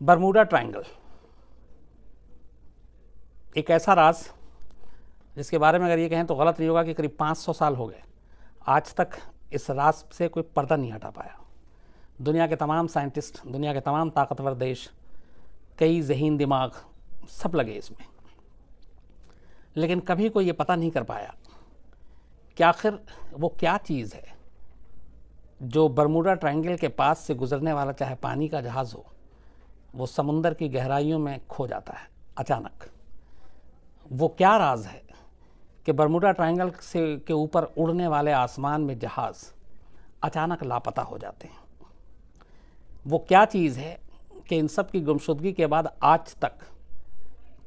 Bermuda triangle एक ऐसा राज जिसके बारे में अगर ये कहें तो गलत नहीं होगा कि करीब 500 साल हो गए, आज तक इस राज से कोई पर्दा नहीं हटा पाया। दुनिया के तमाम साइंटिस्ट, दुनिया के तमाम ताकतवर देश, कई ज़हीन दिमाग सब लगे इसमें, लेकिन कभी कोई ये पता नहीं कर पाया कि आखिर वो क्या चीज़ है जो बरमूडा ट्रायंगल के पास से गुजरने वाला चाहे पानी का जहाज़ हो, वो समुंदर की गहराइयों में खो जाता है अचानक। वो क्या राज है कि बरमूडा ट्रायंगल से के ऊपर उड़ने वाले आसमान में जहाज़ अचानक लापता हो जाते हैं। वो क्या चीज़ है कि इन सब की गुमशुदगी के बाद आज तक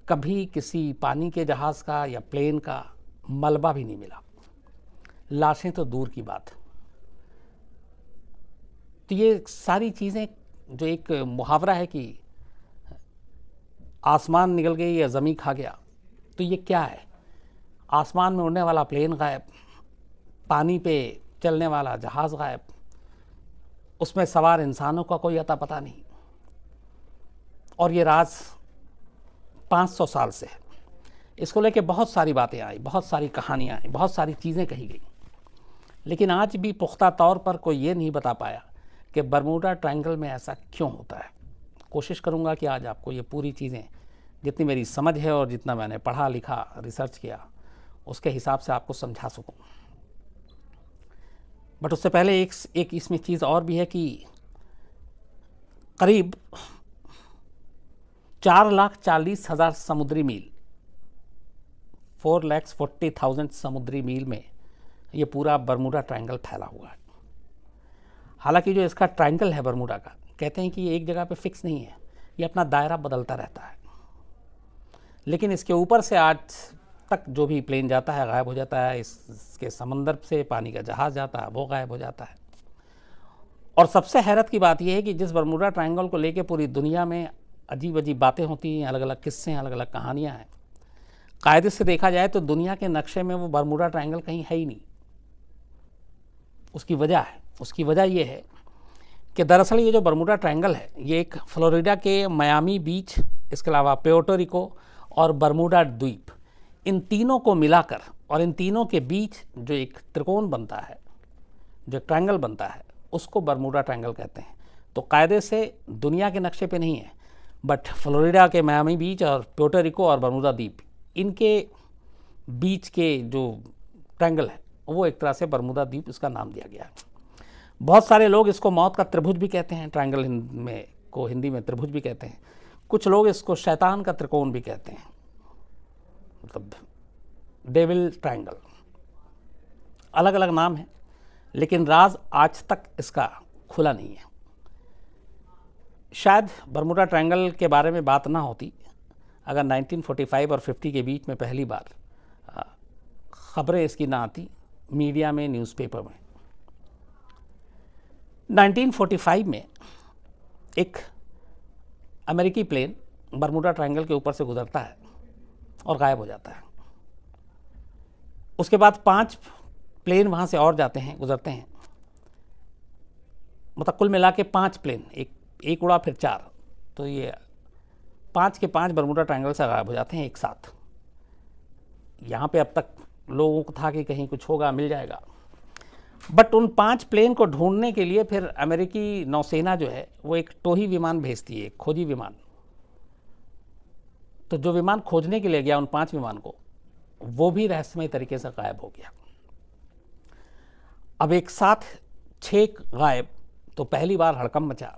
कभी किसी पानी के जहाज़ का या प्लेन का मलबा भी नहीं मिला, लाशें तो दूर की बात। तो ये सारी चीज़ें जो एक मुहावरा है कि आसमान निकल गई या ज़मीन खा गया, तो ये क्या है? आसमान में उड़ने वाला प्लेन गायब, पानी पे चलने वाला जहाज़ गायब, उसमें सवार इंसानों का कोई अता पता नहीं। और ये राज 500 साल से है। इसको लेके बहुत सारी बातें आई, बहुत सारी कहानियाँ आई, बहुत सारी चीज़ें कही गई, लेकिन आज भी पुख्ता तौर पर कोई ये नहीं बता पाया कि बरमूडा ट्रायंगल में ऐसा क्यों होता है। कोशिश करूँगा कि आज आपको ये पूरी चीज़ें, जितनी मेरी समझ है और जितना मैंने पढ़ा लिखा रिसर्च किया, उसके हिसाब से आपको समझा सकूँ। बट उससे पहले एक इसमें चीज़ और भी है कि करीब 4,40,000 समुद्री मील, 4,40,000 समुद्री मील में ये पूरा बरमूडा ट्रायंगल फैला हुआ है। हालांकि जो इसका ट्रायंगल है बरमूडा का, कहते हैं कि ये एक जगह पे फिक्स नहीं है, ये अपना दायरा बदलता रहता है। लेकिन इसके ऊपर से आज तक जो भी प्लेन जाता है गायब हो जाता है, इसके समंदर से पानी का जहाज़ जाता है वो गायब हो जाता है। और सबसे हैरत की बात यह है कि जिस बरमूडा ट्रायंगल को लेके पूरी दुनिया में अजीब अजीब बातें होती हैं, अलग अलग किस्से हैं, अलग अलग कहानियाँ हैं, कायदे से देखा जाए तो दुनिया के नक्शे में वो बरमूडा ट्रायंगल कहीं है ही नहीं। उसकी वजह ये है कि दरअसल ये जो बरमूडा ट्रायंगल है, ये एक फ्लोरिडा के मायामी बीच, इसके अलावा प्योर्टो रिको और बरमूडा द्वीप, इन तीनों को मिलाकर और इन तीनों के बीच जो एक त्रिकोण बनता है, जो ट्रायंगल बनता है, उसको बरमूडा ट्रायंगल कहते हैं। तो कायदे से दुनिया के नक्शे पे नहीं है, बट फ्लोरिडा के मायामी बीच और प्योर्टो रिको और बरमूडा द्वीप, इनके बीच के जो ट्रायंगल है वो एक तरह से बरमूडा द्वीप इसका नाम दिया गया है। बहुत सारे लोग इसको मौत का त्रिभुज भी कहते हैं, ट्रायंगल में को हिंदी में त्रिभुज भी कहते हैं। कुछ लोग इसको शैतान का त्रिकोण भी कहते हैं, मतलब डेविल ट्रायंगल। अलग अलग नाम है, लेकिन राज आज तक इसका खुला नहीं है। शायद बरमूडा ट्रायंगल के बारे में बात ना होती अगर 1945 और 50 के बीच में पहली बार खबरें इसकी ना आती मीडिया में, न्यूज़पेपर में। 1945 में एक अमेरिकी प्लेन बरमूडा ट्रायंगल के ऊपर से गुजरता है और गायब हो जाता है। उसके बाद 5 प्लेन वहाँ से और जाते हैं, गुजरते हैं, मतलब कुल मिला के 5 प्लेन, एक उड़ा फिर 4, तो ये 5 के 5 बरमूडा ट्रायंगल से गायब हो जाते हैं एक साथ। यहाँ पे अब तक लोगों को था कि कहीं कुछ होगा, मिल जाएगा, बट उन 5 प्लेन को ढूंढने के लिए फिर अमेरिकी नौसेना जो है वो एक टोही विमान भेजती है, खोजी विमान। तो जो विमान खोजने के लिए गया उन 5 विमान को, वो भी रहस्यमय तरीके से गायब हो गया। अब एक साथ 6 गायब, तो पहली बार हड़कंप मचा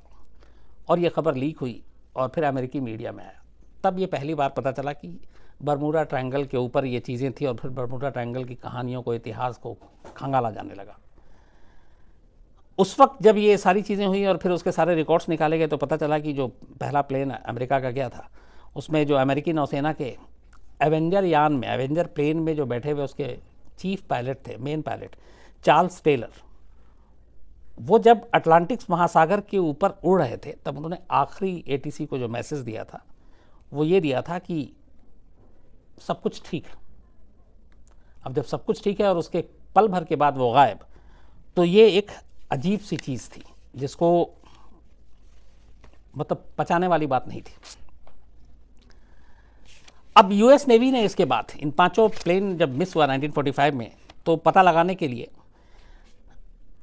और ये खबर लीक हुई और फिर अमेरिकी मीडिया में आया। तब ये पहली बार पता चला कि बरमूडा ट्रायंगल के ऊपर ये चीज़ें थी और फिर बरमूडा ट्रायंगल की कहानियों को, इतिहास को खंगाला जाने लगा। उस वक्त जब ये सारी चीज़ें हुई और फिर उसके सारे रिकॉर्ड्स निकाले गए, तो पता चला कि जो पहला प्लेन अमेरिका का गया था, उसमें जो अमेरिकी नौसेना के एवेंजर यान में, एवेंजर प्लेन में जो बैठे हुए उसके चीफ पायलट थे, मेन पायलट चार्ल्स टेलर, वो जब अटलांटिक महासागर के ऊपर उड़ रहे थे, तब उन्होंने आखिरी एटीसी को जो मैसेज दिया था वो ये दिया था कि सब कुछ ठीक है। अब जब सब कुछ ठीक है और उसके पल भर के बाद वो गायब, तो ये एक अजीब सी चीज़ थी जिसको मतलब पचाने वाली बात नहीं थी। अब यूएस नेवी ने इसके बाद इन 5 प्लेन जब मिस हुआ 1945 में, तो पता लगाने के लिए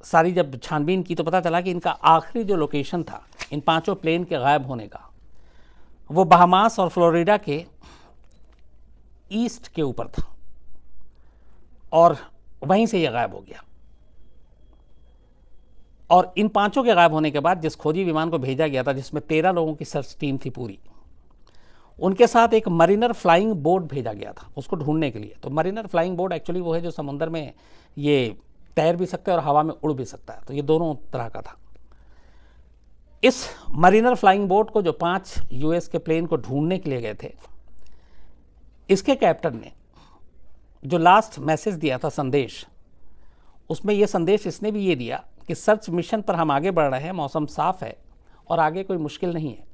सारी जब छानबीन की तो पता चला कि इनका आखिरी जो लोकेशन था इन 5 प्लेन के गायब होने का, वो बहामास और फ्लोरिडा के ईस्ट के ऊपर था और वहीं से ये गायब हो गया। और इन 5 के गायब होने के बाद जिस खोजी विमान को भेजा गया था, जिसमें 13 लोगों की सर्च टीम थी पूरी, उनके साथ एक मरीनर फ्लाइंग बोट भेजा गया था उसको ढूंढने के लिए। तो मरीनर फ्लाइंग बोट एक्चुअली वो है जो समुद्र में ये तैर भी सकता है और हवा में उड़ भी सकता है, तो ये दोनों तरह का था। इस मरीनर फ्लाइंग बोट को जो 5 यूएस के प्लेन को ढूंढने के लिए गए थे, इसके कैप्टन ने जो लास्ट मैसेज दिया था संदेश, उसमें यह संदेश इसने भी ये दिया कि सर्च मिशन पर हम आगे बढ़ रहे हैं, मौसम साफ है और आगे कोई मुश्किल नहीं है।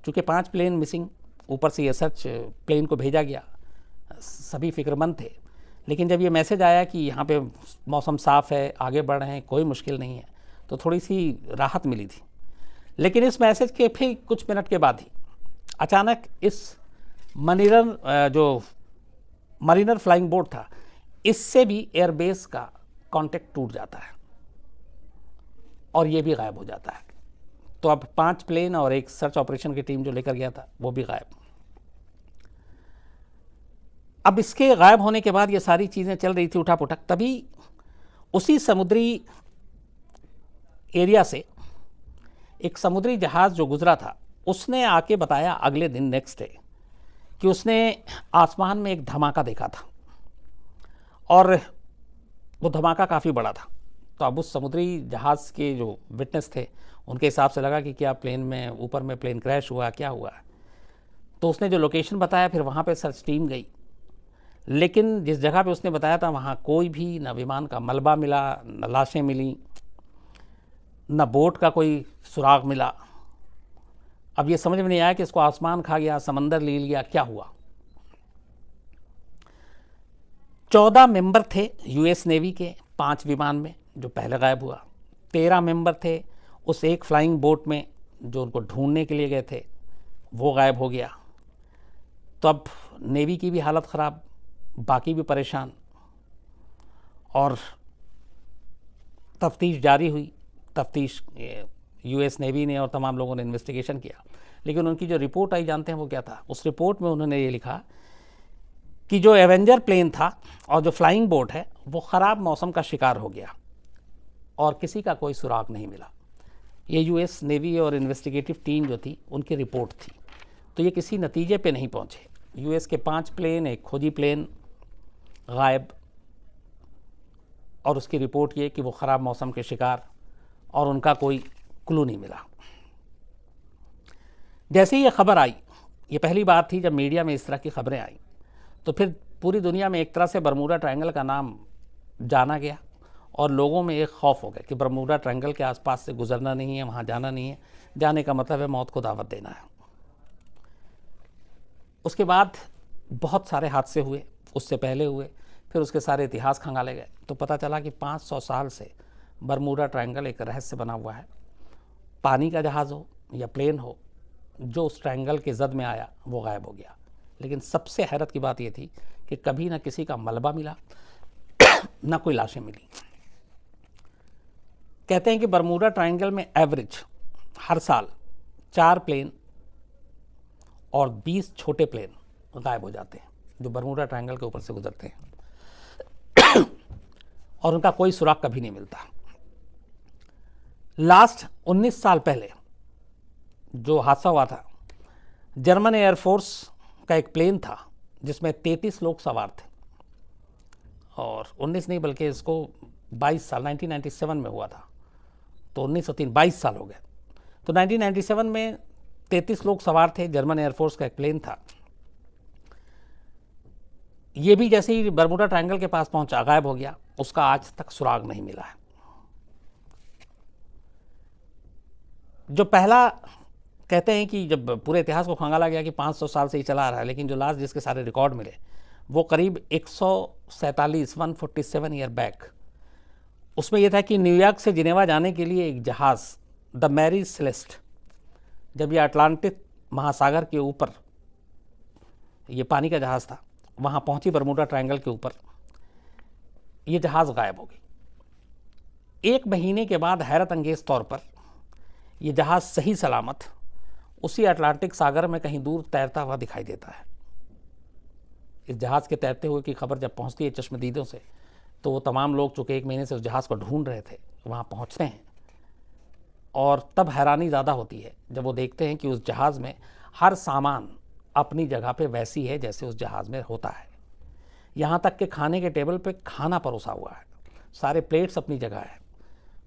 चूँकि 5 प्लेन मिसिंग, ऊपर से ये सर्च प्लेन को भेजा गया, सभी फिक्रमंद थे। लेकिन जब ये मैसेज आया कि यहाँ पे मौसम साफ़ है, आगे बढ़ रहे हैं, कोई मुश्किल नहीं है, तो थोड़ी सी राहत मिली थी। लेकिन इस मैसेज के फिर कुछ मिनट के बाद ही अचानक इस मरीनर फ्लाइंग बोट था, इससे भी एयरबेस का कांटेक्ट टूट जाता है और ये भी गायब हो जाता है। तो अब 5 प्लेन और एक सर्च ऑपरेशन की टीम जो लेकर गया था वो भी गायब। अब इसके गायब होने के बाद ये सारी चीज़ें चल रही थी उठापुठक, तभी उसी समुद्री एरिया से एक समुद्री जहाज़ जो गुजरा था, उसने आके बताया अगले दिन नेक्स्ट डे कि उसने आसमान में एक धमाका देखा था और वो धमाका काफ़ी बड़ा था। तो अब उस समुद्री जहाज़ के जो विटनेस थे उनके हिसाब से लगा कि क्या प्लेन में ऊपर में प्लेन क्रैश हुआ, क्या हुआ। तो उसने जो लोकेशन बताया, फिर वहाँ पे सर्च टीम गई, लेकिन जिस जगह पे उसने बताया था वहाँ कोई भी न विमान का मलबा मिला, न लाशें मिली, न बोट का कोई सुराग मिला। अब ये समझ में नहीं आया कि इसको आसमान खा गया, समंदर ले लिया, क्या हुआ। 14 मेंबर थे यूएस नेवी के 5 विमान में जो पहले गायब हुआ, 13 मेंबर थे उस एक फ्लाइंग बोट में जो उनको ढूंढने के लिए गए थे, वो गायब हो गया। तो अब नेवी की भी हालत ख़राब, बाकी भी परेशान, और तफ्तीश जारी हुई। तफ्तीश यूएस नेवी ने और तमाम लोगों ने इन्वेस्टिगेशन किया, लेकिन उनकी जो रिपोर्ट आई जानते हैं वो क्या था। उस रिपोर्ट में उन्होंने ये लिखा कि जो एवेंजर प्लेन था और जो फ्लाइंग बोट है वो ख़राब मौसम का शिकार हो गया और किसी का कोई सुराग नहीं मिला। ये यूएस नेवी और इन्वेस्टिगेटिव टीम जो थी उनकी रिपोर्ट थी। तो ये किसी नतीजे पे नहीं पहुँचे। यूएस के 5 प्लेन, एक खोजी प्लेन गायब, और उसकी रिपोर्ट ये कि वो ख़राब मौसम के शिकार, और उनका कोई क्लू नहीं मिला। जैसे ही ये खबर आई, ये पहली बार थी जब मीडिया में इस तरह की खबरें आई, तो फिर पूरी दुनिया में एक तरह से बरमूडा ट्रायंगल का नाम जाना गया और लोगों में एक खौफ हो गया कि बरमूडा ट्रायंगल के आसपास से गुजरना नहीं है, वहाँ जाना नहीं है, जाने का मतलब है मौत को दावत देना है। उसके बाद बहुत सारे हादसे हुए, उससे पहले हुए, फिर उसके सारे इतिहास खंगाले गए, तो पता चला कि 500 साल से बरमूडा ट्रायंगल एक रहस्य बना हुआ है। पानी का जहाज़ हो या प्लेन हो, जो उस ट्रायंगल के जद में आया वो गायब हो गया। लेकिन सबसे हैरत की बात ये थी कि कभी ना किसी का मलबा मिला, ना कोई लाशें मिली। कहते हैं कि बरमूडा ट्रायंगल में एवरेज हर साल 4 प्लेन और 20 छोटे प्लेन गायब हो जाते हैं जो बरमूडा ट्रायंगल के ऊपर से गुजरते हैं और उनका कोई सुराग कभी नहीं मिलता। लास्ट 19 साल पहले जो हादसा हुआ था, जर्मन एयरफोर्स का एक प्लेन था जिसमें 33 लोग सवार थे, और 19 नहीं बल्कि इसको 22 साल 1997 में हुआ था, तो 1903 22 साल हो गए। तो 1997 में 33 लोग सवार थे, जर्मन एयरफोर्स का एक प्लेन था। ये भी जैसे ही बरमूडा ट्रायंगल के पास पहुंचा गायब हो गया, उसका आज तक सुराग नहीं मिला है। जो पहला कहते हैं कि जब पूरे इतिहास को खंगाला गया कि 500 साल से ही चला आ रहा है, लेकिन जो लास्ट जिसके सारे रिकॉर्ड मिले वो करीब 147 ईयर बैक। उसमें यह था कि न्यूयॉर्क से जिनेवा जाने के लिए एक जहाज़ द मैरी सेलेस्ट जब ये अटलांटिक महासागर के ऊपर ये पानी का जहाज़ था, वहाँ पहुँची बरमूडा ट्रायंगल के ऊपर, ये जहाज़ गायब हो गई। 1 महीने के बाद हैरत अंगेज़ तौर पर ये जहाज़ सही सलामत उसी अटलांटिक सागर में कहीं दूर तैरता हुआ दिखाई देता है। इस जहाज़ के तैरते हुए की खबर जब पहुंचती है चश्मदीदों से, तो वो तमाम लोग चूँकि 1 महीने से उस जहाज़ को ढूंढ रहे थे, वहाँ पहुँचते हैं और तब हैरानी ज़्यादा होती है जब वो देखते हैं कि उस जहाज़ में हर सामान अपनी जगह पे वैसी है जैसे उस जहाज़ में होता है। यहाँ तक कि खाने के टेबल पे खाना परोसा हुआ है, सारे प्लेट्स अपनी जगह है,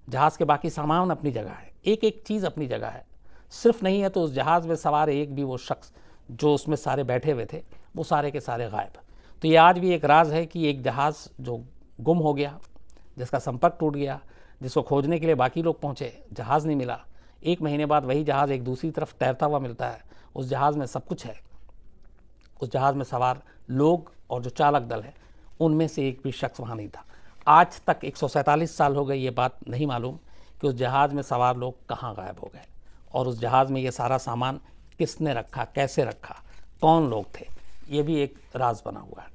जहाज़ के बाकी सामान अपनी जगह है, एक एक चीज़ अपनी जगह है। सिर्फ नहीं है तो उस जहाज़ में सवार एक भी वो शख्स जो उसमें सारे बैठे हुए थे, वो सारे के सारे गायब। तो ये आज भी एक राज है कि एक जहाज़ जो गुम हो गया, जिसका संपर्क टूट गया, जिसको खोजने के लिए बाकी लोग पहुँचे, जहाज़ नहीं मिला, 1 महीने बाद वही जहाज़ एक दूसरी तरफ तैरता हुआ मिलता है। उस जहाज़ में सब कुछ है, उस जहाज़ में सवार लोग और जो चालक दल है, उनमें से एक भी शख्स वहाँ नहीं था। आज तक 147 साल हो गए, ये बात नहीं मालूम कि उस जहाज़ में सवार लोग कहाँ गायब हो गए और उस जहाज़ में ये सारा सामान किसने रखा, कैसे रखा, कौन लोग थे, ये भी एक राज बना हुआ है।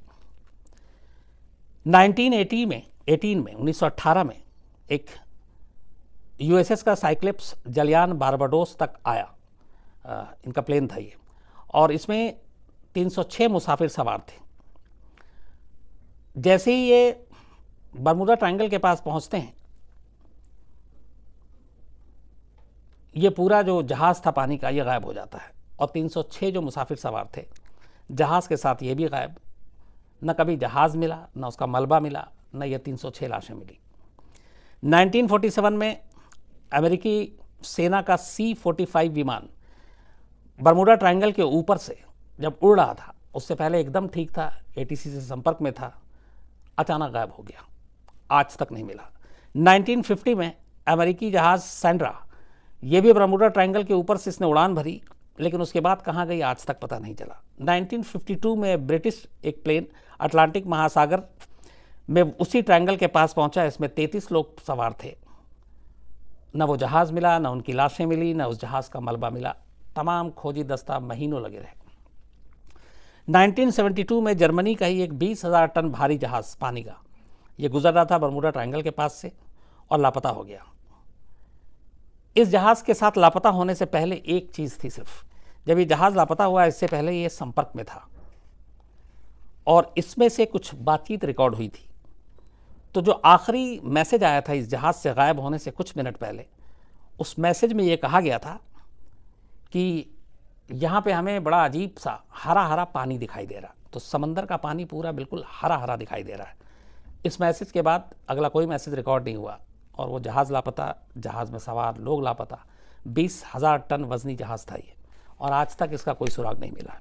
1918 में एक यूएसएस का साइक्लोप्स जलियान बारबाडोस तक आया, इनका प्लेन था ये, और इसमें 306 मुसाफिर सवार थे। जैसे ही ये बरमूडा ट्रायंगल के पास पहुंचते हैं, ये पूरा जो जहाज़ था पानी का, ये गायब हो जाता है और 306 जो मुसाफिर सवार थे, जहाज़ के साथ ये भी गायब। न कभी जहाज़ मिला, न उसका मलबा मिला, न ये 306 लाशें मिली। 1947 में अमेरिकी सेना का C-45 विमान बरमूडा ट्रायंगल के ऊपर से जब उड़ रहा था, उससे पहले एकदम ठीक था, ATC से संपर्क में था, अचानक गायब हो गया, आज तक नहीं मिला। 1950 में अमेरिकी जहाज़ सैंड्रा, ये भी बरमूडा ट्रायंगल के ऊपर से इसने उड़ान भरी, लेकिन उसके बाद कहाँ गई आज तक पता नहीं चला। 1952 में ब्रिटिश एक प्लेन अटलांटिक महासागर में उसी ट्रायंगल के पास पहुंचा, इसमें 33 लोग सवार थे। न वो जहाज़ मिला, न उनकी लाशें मिली, न उस जहाज़ का मलबा मिला। तमाम खोजी दस्ता महीनों लगे रहे। 1972 में जर्मनी का ही एक 20,000 टन भारी जहाज़ पानी का, ये गुजर रहा था बरमूडा ट्रायंगल के पास से और लापता हो गया। इस जहाज़ के साथ लापता होने से पहले एक चीज़ थी सिर्फ, जब ये जहाज़ लापता हुआ इससे पहले ये संपर्क में था और इसमें से कुछ बातचीत रिकॉर्ड हुई थी। तो जो आखिरी मैसेज आया था इस जहाज़ से गायब होने से कुछ मिनट पहले, उस मैसेज में ये कहा गया था कि यहाँ पे हमें बड़ा अजीब सा हरा हरा पानी दिखाई दे रहा। तो समंदर का पानी पूरा बिल्कुल हरा हरा दिखाई दे रहा है। इस मैसेज के बाद अगला कोई मैसेज रिकॉर्ड नहीं हुआ और वो जहाज़ लापता, जहाज़ में सवार लोग लापता। 20,000 टन वजनी जहाज़ था ये और आज तक इसका कोई सुराग नहीं मिला।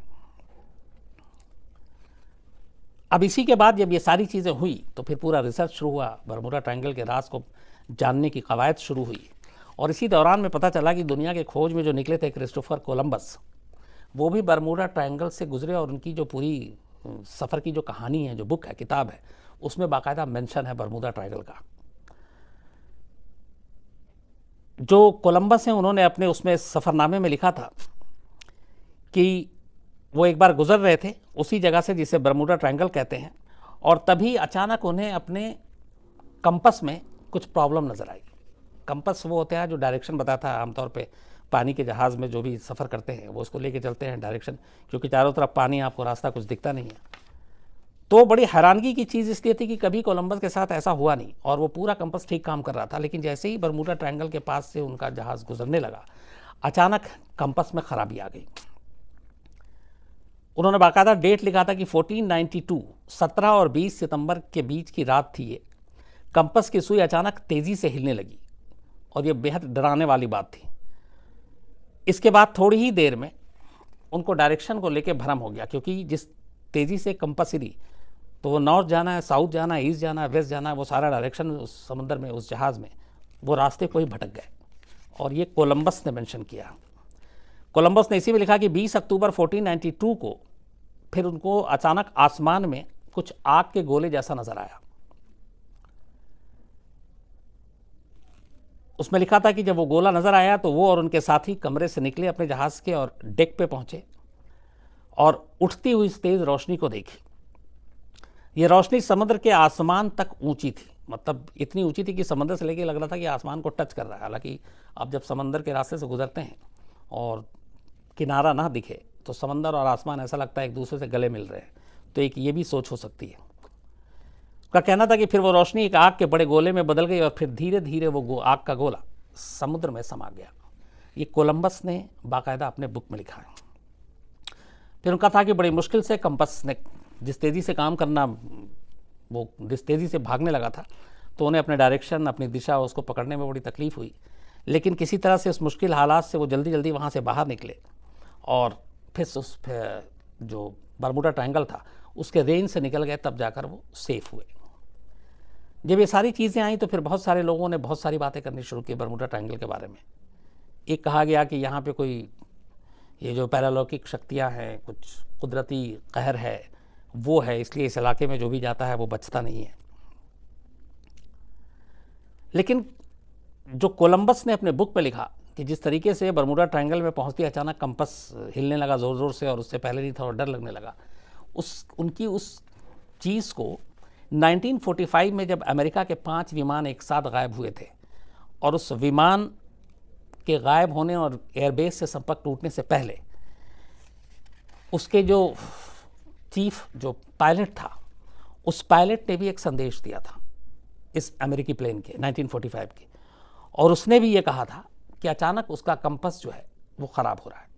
अब इसी के बाद जब ये सारी चीज़ें हुई तो फिर पूरा रिसर्च शुरू हुआ, बरमूडा ट्रायंगल के राज को जानने की कवायद शुरू हुई और इसी दौरान में पता चला कि दुनिया के खोज में जो निकले थे क्रिस्टोफर कोलंबस, वो भी बरमूडा ट्रायंगल से गुजरे और उनकी जो पूरी सफ़र की जो कहानी है, जो बुक है, किताब है, उसमें बाकायदा मेंशन है बरमूडा ट्रायंगल का। जो कोलंबस हैं उन्होंने अपने उसमें सफ़रनामे में लिखा था कि वो एक बार गुजर रहे थे उसी जगह से जिसे बरमूडा ट्रायंगल कहते हैं और तभी अचानक उन्हें अपने कंपस में कुछ प्रॉब्लम नज़र आई। कंपस वो होता है जो डायरेक्शन बताता है, आमतौर पे पानी के जहाज़ में जो भी सफ़र करते हैं वो उसको लेके चलते हैं डायरेक्शन, क्योंकि चारों तरफ पानी, आपको रास्ता कुछ दिखता नहीं है। तो बड़ी हैरानगी की चीज़ इसलिए थी कि कभी कोलंबस के साथ ऐसा हुआ नहीं और वो पूरा कंपस ठीक काम कर रहा था, लेकिन जैसे ही बरमूडा ट्रायंगल के पास से उनका जहाज़ गुजरने लगा, अचानक कंपस में खराबी आ गई। उन्होंने बाकायदा डेट लिखा था कि 1492 17 और 20 सितंबर के बीच की रात थी ये। कंपस की सुई अचानक तेज़ी से हिलने लगी और ये बेहद डराने वाली बात थी। इसके बाद थोड़ी ही देर में उनको डायरेक्शन को लेके भ्रम हो गया, क्योंकि जिस तेज़ी से कंपस हिली तो वो नॉर्थ जाना है, साउथ जाना है, ईस्ट जाना है, वेस्ट जाना है, वो सारा डायरेक्शन उस समुद्र में, उस जहाज़ में, वो रास्ते को ही भटक गए। और ये कोलंबस ने मेंशन किया। कोलंबस ने इसी में लिखा कि 20 अक्टूबर 1492 को फिर उनको अचानक आसमान में कुछ आग के गोले जैसा नजर आया। उसमें लिखा था कि जब वो गोला नज़र आया तो वो और उनके साथी कमरे से निकले, अपने जहाज़ के और डेक पे पहुंचे और उठती हुई इस तेज़ रोशनी को देखी। ये रोशनी समुद्र के आसमान तक ऊंची थी, मतलब इतनी ऊंची थी कि समुद्र से लेके लग रहा था कि आसमान को टच कर रहा है। हालांकि आप जब समंदर के रास्ते से गुजरते हैं और किनारा ना दिखे तो समंदर और आसमान ऐसा लगता है एक दूसरे से गले मिल रहे हैं, तो एक ये भी सोच हो सकती है। उसका कहना था कि फिर वो रोशनी एक आग के बड़े गोले में बदल गई और फिर धीरे धीरे वो आग का गोला समुद्र में समा गया। ये कोलंबस ने बाकायदा अपने बुक में लिखा है। फिर उनका था कि बड़ी मुश्किल से कंपस ने जिस तेज़ी से काम करना, वो जिस तेज़ी से भागने लगा था, तो उन्हें अपने डायरेक्शन, अपनी दिशा उसको पकड़ने में बड़ी तकलीफ़ हुई। लेकिन किसी तरह से उस मुश्किल हालात से वो जल्दी जल्दी वहाँ से बाहर निकले और फिर उस जो बरमूडा ट्रायंगल था उसके रेंज से निकल गए, तब जाकर वो सेफ़ हुए। जब ये सारी चीज़ें आई तो फिर बहुत सारे लोगों ने बहुत सारी बातें करनी शुरू की बरमूडा ट्रायंगल के बारे में। एक कहा गया कि यहाँ पे कोई ये जो पैरालौकिक शक्तियाँ हैं, कुछ कुदरती कहर है, वो है, इसलिए इस इलाके में जो भी जाता है वो बचता नहीं है। लेकिन जो कोलंबस ने अपने बुक में लिखा कि जिस तरीके से बरमूडा ट्रायंगल में पहुँचते अचानक कंपस हिलने लगा ज़ोर ज़ोर से, और उससे पहले नहीं था और डर लगने लगा, उनकी उस चीज़ को 1945 में जब अमेरिका के 5 विमान एक साथ गायब हुए थे और उस विमान के गायब होने और एयरबेस से संपर्क टूटने से पहले उसके जो चीफ जो पायलट था, उस पायलट ने भी एक संदेश दिया था इस अमेरिकी प्लेन के 1945 के, और उसने भी ये कहा था कि अचानक उसका कंपस जो है वो ख़राब हो रहा है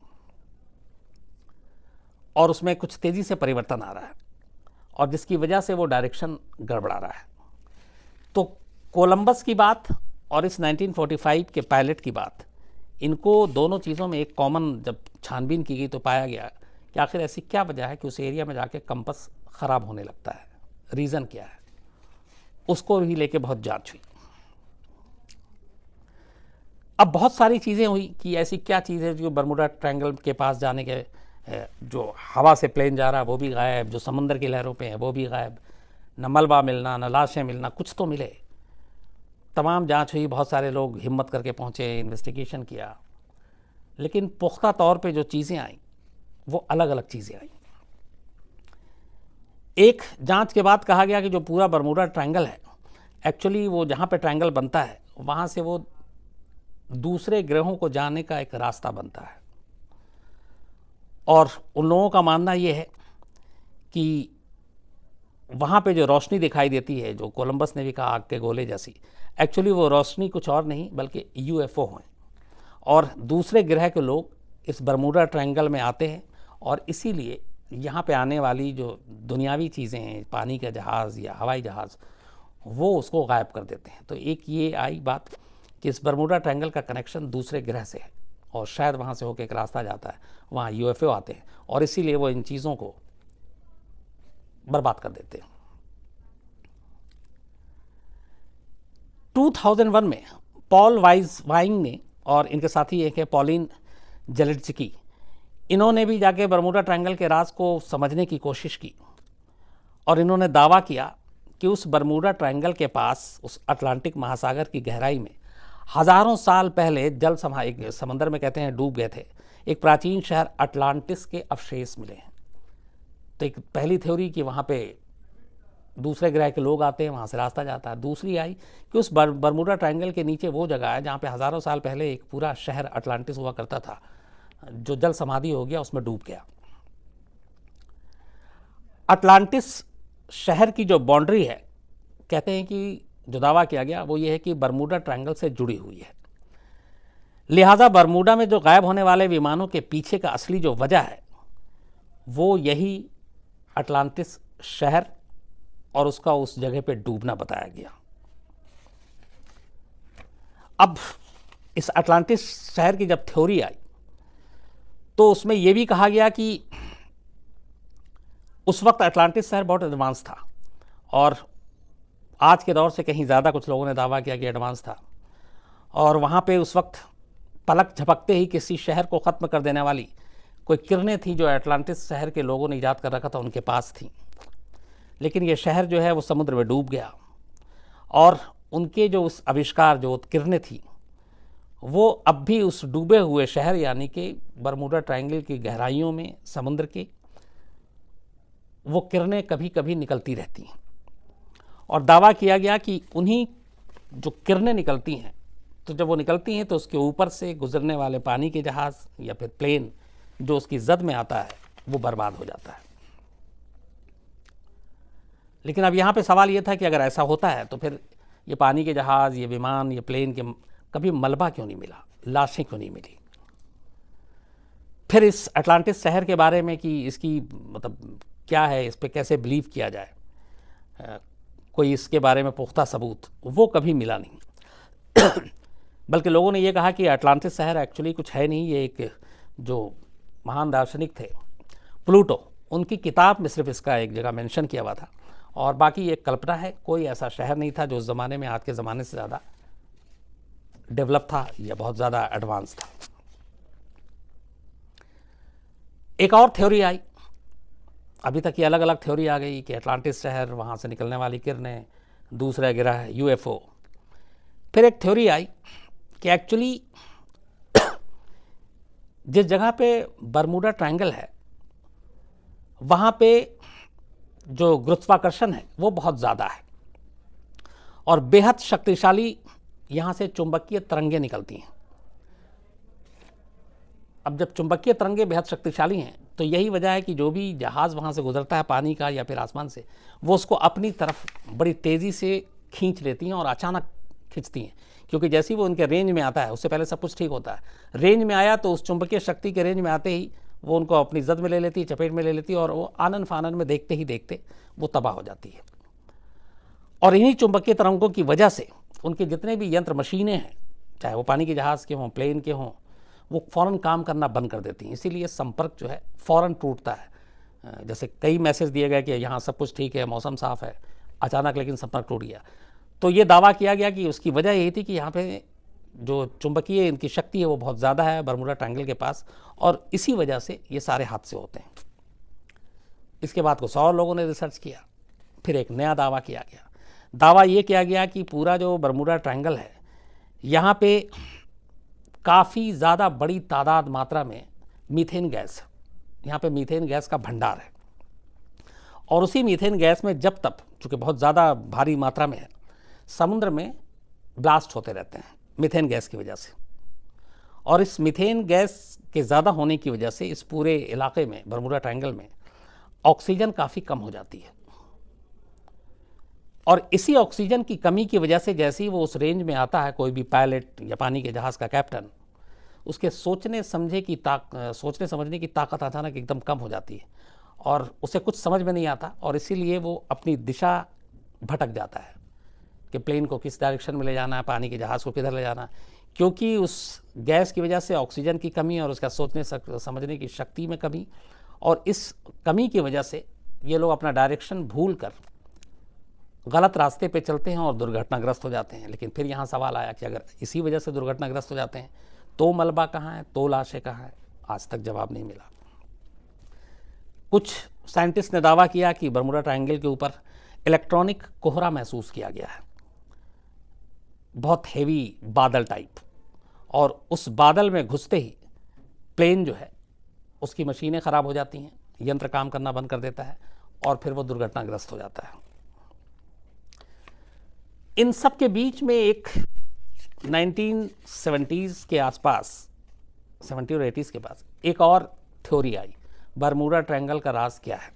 और उसमें कुछ तेज़ी से परिवर्तन आ रहा है और जिसकी वजह से वो डायरेक्शन गड़बड़ा रहा है। तो कोलंबस की बात और इस 1945 के पायलट की बात, इनको दोनों चीज़ों में एक कॉमन जब छानबीन की गई तो पाया गया कि आखिर ऐसी क्या वजह है कि उस एरिया में जाके कंपस ख़राब होने लगता है, रीज़न क्या है। उसको भी लेके बहुत जांच हुई। अब बहुत सारी चीज़ें हुई कि ऐसी क्या चीज़ है जो बरमूडा ट्रायंगल के पास जाने के, जो हवा से प्लेन जा रहा है वो भी गायब, जो समंदर की लहरों पे है वो भी गायब, न मलबा मिलना, न लाशें मिलना, कुछ तो मिले। तमाम जांच हुई, बहुत सारे लोग हिम्मत करके पहुँचे, इन्वेस्टिगेशन किया, लेकिन पुख्ता तौर पे जो चीज़ें आई वो अलग अलग चीज़ें आई। एक जांच के बाद कहा गया कि जो पूरा बरमूडा ट्रायंगल है, एक्चुअली वो जहाँ पे ट्रायंगल बनता है वहाँ से वो दूसरे ग्रहों को जाने का एक रास्ता बनता है। और उन लोगों का मानना ये है कि वहाँ पे जो रोशनी दिखाई देती है, जो कोलंबस ने भी कहा आग के गोले जैसी, एक्चुअली वो रोशनी कुछ और नहीं बल्कि यूएफओ हैं और दूसरे ग्रह के लोग इस बरमूडा ट्रायंगल में आते हैं और इसीलिए यहाँ पे आने वाली जो दुनियावी चीज़ें हैं, पानी का जहाज़ या हवाई जहाज़, वो उसको गायब कर देते हैं। तो एक ये आई बात कि इस बरमूडा ट्रायंगल का कनेक्शन दूसरे ग्रह से है और शायद वहाँ से होकर एक रास्ता जाता है, वहाँ यूएफओ आते हैं और इसीलिए वो इन चीज़ों को बर्बाद कर देते हैं। 2001 में पॉल वाइंग ने और इनके साथी एक है पॉलिन जेलेट्स्की, इन्होंने भी जाके बरमूडा ट्रायंगल के राज को समझने की कोशिश की और इन्होंने दावा किया कि उस बरमूडा ट्रायंगल के पास, उस अटलांटिक महासागर की गहराई में हज़ारों साल पहले जल समंदर में कहते हैं डूब गए थे, एक प्राचीन शहर अटलांटिस के अवशेष मिले हैं। तो एक पहली थ्योरी कि वहाँ पे दूसरे ग्रह के लोग आते हैं, वहाँ से रास्ता जाता है। दूसरी आई कि उस बरमूडा ट्रायंगल के नीचे वो जगह है जहाँ पे हज़ारों साल पहले एक पूरा शहर अटलांटिस हुआ करता था, जो जल समाधि हो गया, उसमें डूब गया। अटलांटिस शहर की जो बाउंड्री है, कहते हैं कि जो दावा किया गया वो ये है कि बरमूडा ट्रायंगल से जुड़ी हुई है। लिहाजा बरमूडा में जो गायब होने वाले विमानों के पीछे का असली जो वजह है वो यही अटलांटिस शहर और उसका उस जगह पे डूबना बताया गया। अब इस अटलांटिस शहर की जब थ्योरी आई तो उसमें यह भी कहा गया कि उस वक्त अटलांटिस शहर बहुत एडवांस था और आज के दौर से कहीं ज़्यादा कुछ लोगों ने दावा किया कि एडवांस था, और वहाँ पे उस वक्त पलक झपकते ही किसी शहर को ख़त्म कर देने वाली कोई किरणें थी जो अटलांटिस शहर के लोगों ने ईजाद कर रखा था, उनके पास थी। लेकिन ये शहर जो है वो समुद्र में डूब गया और उनके जो उस आविष्कार, जो किरणें थी, वो अब भी उस डूबे हुए शहर यानी कि बरमूडा ट्रायंगल की गहराइयों में समुद्र की वो किरणें कभी कभी निकलती रहती हैं। और दावा किया गया कि उन्हीं जो किरणें निकलती हैं, तो जब वो निकलती हैं तो उसके ऊपर से गुजरने वाले पानी के जहाज़ या फिर प्लेन जो उसकी जद में आता है वो बर्बाद हो जाता है। लेकिन अब यहाँ पे सवाल ये था कि अगर ऐसा होता है तो फिर ये पानी के जहाज़, ये विमान, ये प्लेन के कभी मलबा क्यों नहीं मिला, लाशें क्यों नहीं मिली। फिर इस अटलांटिस शहर के बारे में कि इसकी मतलब क्या है, इस पर कैसे बिलीव किया जाए, कोई इसके बारे में पुख्ता सबूत वो कभी मिला नहीं। बल्कि लोगों ने ये कहा कि अटलांटिस शहर एक्चुअली कुछ है नहीं, ये एक जो महान दार्शनिक थे प्लूटो, उनकी किताब में सिर्फ इसका एक जगह मेंशन किया हुआ था, और बाकी एक कल्पना है। कोई ऐसा शहर नहीं था जो उस ज़माने में आज के ज़माने से ज़्यादा डेवलप था या बहुत ज़्यादा एडवांस था। एक और थ्योरी आई, अभी तक ये अलग अलग थ्योरी आ गई कि अटलांटिस शहर, वहाँ से निकलने वाली किरणें, दूसरा ग्रह, UFO। फिर एक थ्योरी आई कि एक्चुअली जिस जगह पे बरमूडा ट्रायंगल है वहाँ पे जो गुरुत्वाकर्षण है वो बहुत ज़्यादा है और बेहद शक्तिशाली यहाँ से चुंबकीय तरंगें निकलती हैं। अब जब चुंबकीय तरंगें बेहद शक्तिशाली हैं तो यही वजह है कि जो भी जहाज़ वहाँ से गुजरता है पानी का या फिर आसमान से, वो उसको अपनी तरफ बड़ी तेज़ी से खींच लेती हैं और अचानक खींचती हैं, क्योंकि जैसे ही वो उनके रेंज में आता है उससे पहले सब कुछ ठीक होता है। रेंज में आया तो उस चुंबकीय शक्ति के रेंज में आते ही वो उनको अपनी जद में ले लेती है, चपेट में ले लेती है, और वो आनन फानन में देखते ही देखते वो तबाह हो जाती है। और इन्हीं चुंबकीय तरंगों की वजह से उनके जितने भी यंत्र मशीनें हैं, चाहे वो पानी के जहाज़ के हों, प्लेन के हों, वो फ़ौरन काम करना बंद कर देती हैं। इसीलिए संपर्क जो है फ़ौरन टूटता है। जैसे कई मैसेज दिए गए कि यहाँ सब कुछ ठीक है, मौसम साफ़ है, अचानक लेकिन संपर्क टूट गया। तो ये दावा किया गया कि उसकी वजह यही थी कि यहाँ पे जो चुंबकीय इनकी शक्ति है वो बहुत ज़्यादा है बरमूडा ट्रायंगल के पास, और इसी वजह से ये सारे हादसे होते हैं। इसके बाद कुछ और लोगों ने रिसर्च किया, फिर एक नया दावा किया गया। दावा ये किया गया कि पूरा जो बरमूडा ट्रायंगल है यहाँ पे काफ़ी ज़्यादा बड़ी तादाद मात्रा में मीथेन गैस, यहाँ पे मीथेन गैस का भंडार है, और उसी मीथेन गैस में जब तक, चूँकि बहुत ज़्यादा भारी मात्रा में है, समुद्र में ब्लास्ट होते रहते हैं मीथेन गैस की वजह से। और इस मीथेन गैस के ज़्यादा होने की वजह से इस पूरे इलाके में, बरमूडा ट्रायंगल में, ऑक्सीजन काफ़ी कम हो जाती है। और इसी ऑक्सीजन की कमी की वजह से जैसे ही वो उस रेंज में आता है, कोई भी पायलट या पानी के जहाज़ का कैप्टन, उसके सोचने समझने की ताकत अचानक एकदम कम हो जाती है और उसे कुछ समझ में नहीं आता, और इसीलिए वो अपनी दिशा भटक जाता है कि प्लेन को किस डायरेक्शन में ले जाना है, पानी के जहाज़ को किधर ले जाना है, क्योंकि उस गैस की वजह से ऑक्सीजन की कमी और उसका सोचने समझने की शक्ति में कमी, और इस कमी की वजह से ये लोग अपना डायरेक्शन भूल कर गलत रास्ते पे चलते हैं और दुर्घटनाग्रस्त हो जाते हैं। लेकिन फिर यहाँ सवाल आया कि अगर इसी वजह से दुर्घटनाग्रस्त हो जाते हैं तो मलबा कहाँ है, तो लाशें कहाँ हैं? आज तक जवाब नहीं मिला। कुछ साइंटिस्ट ने दावा किया कि बरमूडा ट्रायंगल के ऊपर इलेक्ट्रॉनिक कोहरा महसूस किया गया है, बहुत हेवी बादल टाइप, और उस बादल में घुसते ही प्लेन जो है उसकी मशीनें ख़राब हो जाती हैं, यंत्र काम करना बंद कर देता है और फिर वो दुर्घटनाग्रस्त हो जाता है। इन सब के बीच में एक 1970s के आसपास, 70 और 80s के पास एक और थ्योरी आई, बरमूडा ट्रायंगल का राज क्या है।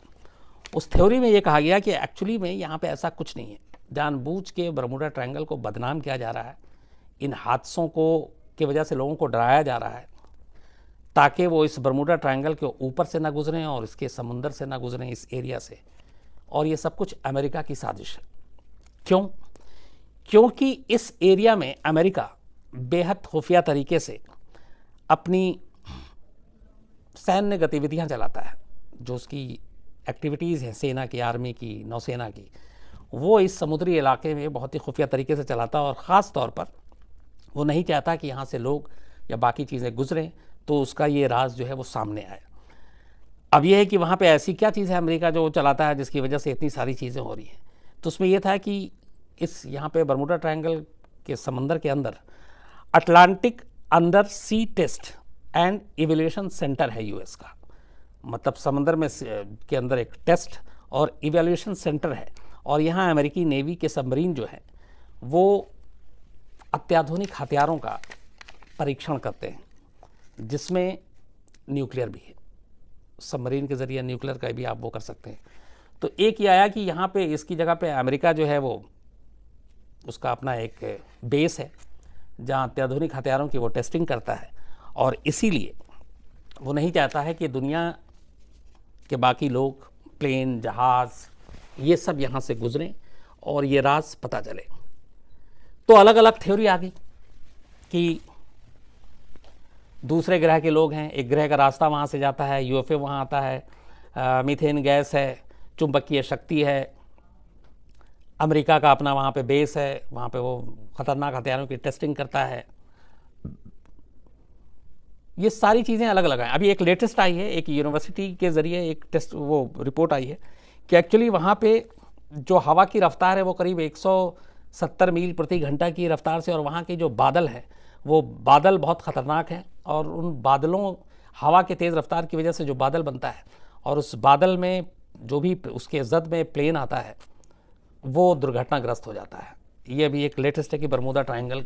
उस थ्योरी में ये कहा गया कि एक्चुअली में यहाँ पे ऐसा कुछ नहीं है, जानबूझ के बरमूडा ट्रायंगल को बदनाम किया जा रहा है, इन हादसों को की वजह से लोगों को डराया जा रहा है ताकि वो इस बरमूडा ट्रायंगल के ऊपर से ना गुजरें और इसके समुंदर से ना गुजरें, इस एरिया से। और ये सब कुछ अमेरिका की साजिश है। क्यों? क्योंकि इस एरिया में अमेरिका बेहद खुफिया तरीके से अपनी सैन्य गतिविधियां चलाता है। जो उसकी एक्टिविटीज़ हैं सेना की, आर्मी की, नौसेना की, वो इस समुद्री इलाके में बहुत ही खुफिया तरीके से चलाता है, और ख़ास तौर पर वो नहीं चाहता कि यहाँ से लोग या बाकी चीज़ें गुजरें तो उसका ये राज जो है वो सामने आए। अब ये है कि वहाँ पे ऐसी क्या चीज़ है अमेरिका जो चलाता है जिसकी वजह से इतनी सारी चीज़ें हो रही हैं। तो उसमें यह था कि इस यहाँ पे बरमूडा ट्रायंगल के समंदर के अंदर Atlantic under sea test and evaluation centre है यूएस का, मतलब समंदर में के अंदर एक टेस्ट और इवेल्यूएशन सेंटर है। और यहाँ अमेरिकी नेवी के सबमरीन जो है वो अत्याधुनिक हथियारों का परीक्षण करते हैं, जिसमें न्यूक्लियर भी है। सबमरीन के ज़रिए न्यूक्लियर का भी आप वो कर सकते हैं। तो एक ये आया कि यहाँ पे इसकी जगह पे अमेरिका जो है वो उसका अपना एक बेस है जहाँ अत्याधुनिक हथियारों की वो टेस्टिंग करता है, और इसीलिए वो नहीं चाहता है कि दुनिया के बाकी लोग, प्लेन, जहाज़, ये सब यहाँ से गुजरें और ये राज पता चले। तो अलग अलग थ्योरी आ गई कि दूसरे ग्रह के लोग हैं, एक ग्रह का रास्ता वहाँ से जाता है, यूएफओ वहाँ आता है, मीथेन गैस है, चुंबकीय शक्ति है, अमेरिका का अपना वहाँ पे बेस है, वहाँ पे वो ख़तरनाक हथियारों की टेस्टिंग करता है। ये सारी चीज़ें अलग अलग हैं। अभी एक लेटेस्ट आई है, एक यूनिवर्सिटी के ज़रिए एक टेस्ट वो रिपोर्ट आई है कि एक्चुअली वहाँ पे जो हवा की रफ्तार है वो करीब 170 मील प्रति घंटा की रफ्तार से, और वहाँ के जो बादल है वो बादल बहुत ख़तरनाक हैं, और उन बादलों, हवा के तेज़ रफ्तार की वजह से जो बादल बनता है और उस बादल में जो भी उसके जद में प्लेन आता है वो दुर्घटनाग्रस्त हो जाता है। ये भी एक लेटेस्ट है कि बरमूडा ट्रायंगल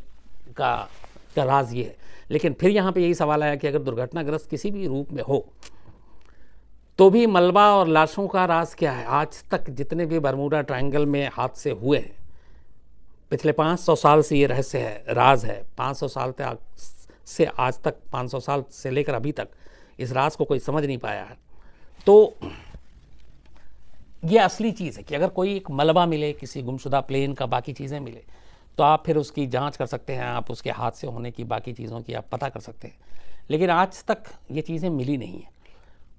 का राज ये है। लेकिन फिर यहाँ पे यही सवाल आया कि अगर दुर्घटनाग्रस्त किसी भी रूप में हो तो भी मलबा और लाशों का राज क्या है? आज तक जितने भी बरमूडा ट्रायंगल में हादसे हुए हैं, पिछले 500 साल से ये रहस्य है, राज है। 500 साल तक से आज तक, 500 साल से लेकर अभी तक इस राज को कोई समझ नहीं पाया है। तो ये असली चीज़ है कि अगर कोई एक मलबा मिले किसी गुमशुदा प्लेन का, बाकी चीज़ें मिले, तो आप फिर उसकी जांच कर सकते हैं, आप उसके हादसे होने की, बाकी चीज़ों की आप पता कर सकते हैं। लेकिन आज तक ये चीज़ें मिली नहीं हैं।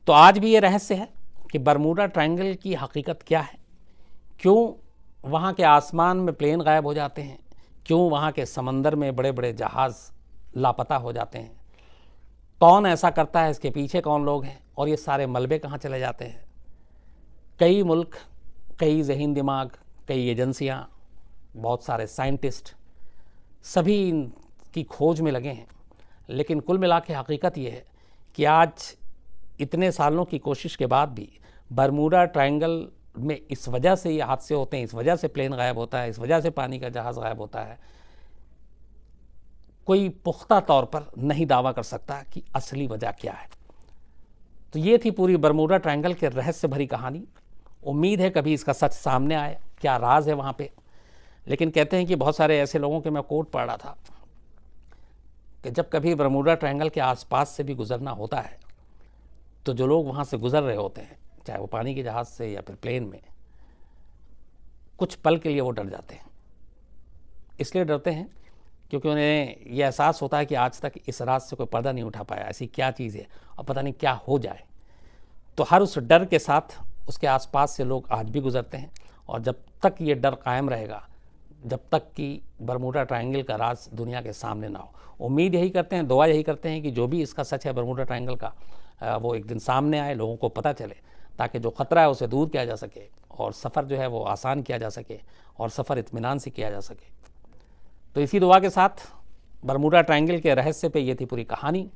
तो आज भी ये रहस्य है कि बरमूडा ट्रायंगल की हकीकत क्या है, क्यों वहाँ के आसमान में प्लेन गायब हो जाते हैं, क्यों वहाँ के समंदर में बड़े बड़े जहाज़ लापता हो जाते हैं, कौन ऐसा करता है, इसके पीछे कौन लोग हैं, और ये सारे मलबे कहाँ चले जाते हैं। कई मुल्क, कई ज़हीन दिमाग, कई एजेंसियाँ, बहुत सारे साइंटिस्ट, सभी की खोज में लगे हैं। लेकिन कुल मिला के हकीकत ये है कि आज इतने सालों की कोशिश के बाद भी बरमूडा ट्रायंगल में इस वजह से ये हादसे होते हैं, इस वजह से प्लेन गायब होता है, इस वजह से पानी का जहाज़ गायब होता है, कोई पुख्ता तौर पर नहीं दावा कर सकता कि असली वजह क्या है। तो ये थी पूरी बरमूडा ट्रायंगल के रहस्य भरी कहानी। उम्मीद है कभी इसका सच सामने आए, क्या राज है वहाँ पे। लेकिन कहते हैं कि बहुत सारे ऐसे लोगों के, मैं कोट पढ़ रहा था कि जब कभी बरमूडा ट्रायंगल के आसपास से भी गुजरना होता है तो जो लोग वहाँ से गुजर रहे होते हैं, चाहे वो पानी के जहाज़ से या फिर प्लेन में, कुछ पल के लिए वो डर जाते हैं। इसलिए डरते हैं क्योंकि उन्हें यह एहसास होता है कि आज तक इस राज से कोई पर्दा नहीं उठा पाया, ऐसी क्या चीज़ है और पता नहीं क्या हो जाए। तो हर उस डर के साथ उसके आसपास से लोग आज भी गुजरते हैं, और जब तक ये डर कायम रहेगा, जब तक कि बरमूडा ट्रायंगल का राज दुनिया के सामने ना हो। उम्मीद यही करते हैं, दुआ यही करते हैं कि जो भी इसका सच है बरमूडा ट्रायंगल का, वो एक दिन सामने आए, लोगों को पता चले, ताकि जो ख़तरा है उसे दूर किया जा सके और सफ़र जो है वो आसान किया जा सके और सफ़र इत्मीनान से किया जा सके। तो इसी दुआ के साथ बरमूडा ट्रायंगल के रहस्य पे ये थी पूरी कहानी।